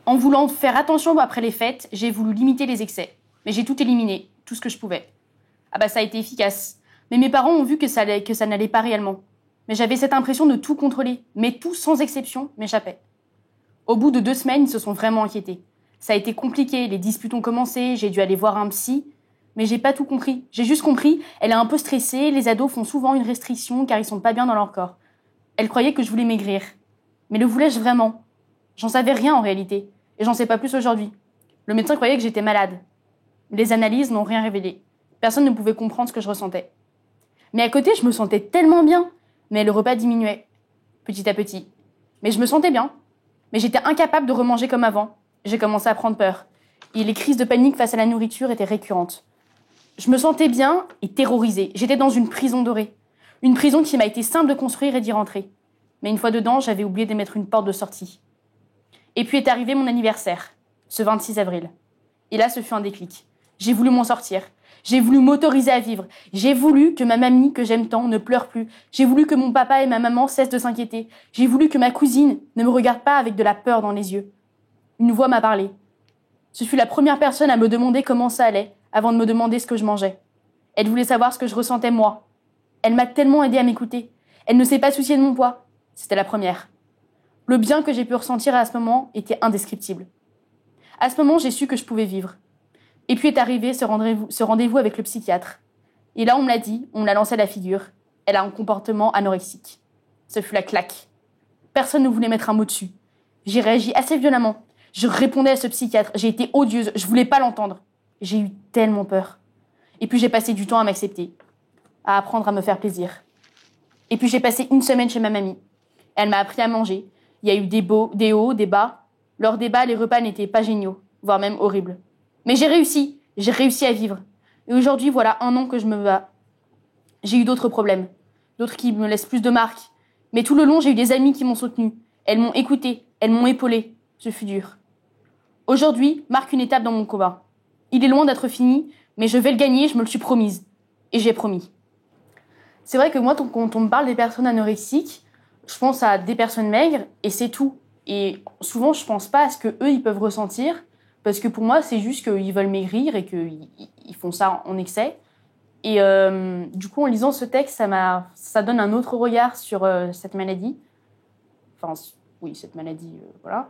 En voulant faire attention après les fêtes, j'ai voulu limiter les excès. Mais j'ai tout éliminé, tout ce que je pouvais. Ah bah ça a été efficace. Mais mes parents ont vu que ça n'allait pas réellement. Mais j'avais cette impression de tout contrôler. Mais tout, sans exception, m'échappait. Au bout de 2 semaines, ils se sont vraiment inquiétés. Ça a été compliqué, les disputes ont commencé, j'ai dû aller voir un psy. Mais j'ai pas tout compris. J'ai juste compris, elle est un peu stressée, les ados font souvent une restriction car ils sont pas bien dans leur corps. Elle croyait que je voulais maigrir. Mais le voulais-je vraiment ? J'en savais rien en réalité. Et j'en sais pas plus aujourd'hui. Le médecin croyait que j'étais malade. Les analyses n'ont rien révélé. Personne ne pouvait comprendre ce que je ressentais. Mais à côté, je me sentais tellement bien. Mais le repas diminuait, petit à petit. Mais je me sentais bien. Mais j'étais incapable de remanger comme avant. J'ai commencé à prendre peur. Et les crises de panique face à la nourriture étaient récurrentes. Je me sentais bien et terrorisée. J'étais dans une prison dorée. Une prison qui m'a été simple de construire et d'y rentrer. Mais une fois dedans, j'avais oublié de mettre une porte de sortie. Et puis est arrivé mon anniversaire, ce 26 avril. Et là, ce fut un déclic. J'ai voulu m'en sortir. J'ai voulu m'autoriser à vivre. J'ai voulu que ma mamie, que j'aime tant, ne pleure plus. J'ai voulu que mon papa et ma maman cessent de s'inquiéter. J'ai voulu que ma cousine ne me regarde pas avec de la peur dans les yeux. Une voix m'a parlé. Ce fut la première personne à me demander comment ça allait, avant de me demander ce que je mangeais. Elle voulait savoir ce que je ressentais moi. Elle m'a tellement aidée à m'écouter. Elle ne s'est pas souciée de mon poids. C'était la première. Le bien que j'ai pu ressentir à ce moment était indescriptible. À ce moment, j'ai su que je pouvais vivre. Et puis est arrivé ce rendez-vous avec le psychiatre. Et là, on me l'a dit, on me l'a lancé à la figure. Elle a un comportement anorexique. Ce fut la claque. Personne ne voulait mettre un mot dessus. J'ai réagi assez violemment. Je répondais à ce psychiatre. J'ai été odieuse. Je voulais pas l'entendre. J'ai eu tellement peur. Et puis j'ai passé du temps à m'accepter, à apprendre à me faire plaisir. Et puis j'ai passé 1 semaine chez ma mamie. Elle m'a appris à manger. Il y a eu des hauts, des bas. Lors des bas, les repas n'étaient pas géniaux, voire même horribles. Mais j'ai réussi à vivre. Et aujourd'hui, voilà 1 an que je me bats. J'ai eu d'autres problèmes, d'autres qui me laissent plus de marques. Mais tout le long, j'ai eu des amies qui m'ont soutenue. Elles m'ont écoutée, elles m'ont épaulée. Ce fut dur. Aujourd'hui marque une étape dans mon combat. Il est loin d'être fini, mais je vais le gagner, je me le suis promise. Et j'ai promis. C'est vrai que moi, quand on me parle des personnes anorexiques, je pense à des personnes maigres et c'est tout. Et souvent, je pense pas à ce qu'eux, ils peuvent ressentir. Parce que pour moi, c'est juste qu'ils veulent maigrir et qu'ils font ça en excès. Et du coup, en lisant ce texte, ça donne un autre regard sur cette maladie. Enfin, oui, cette maladie, voilà.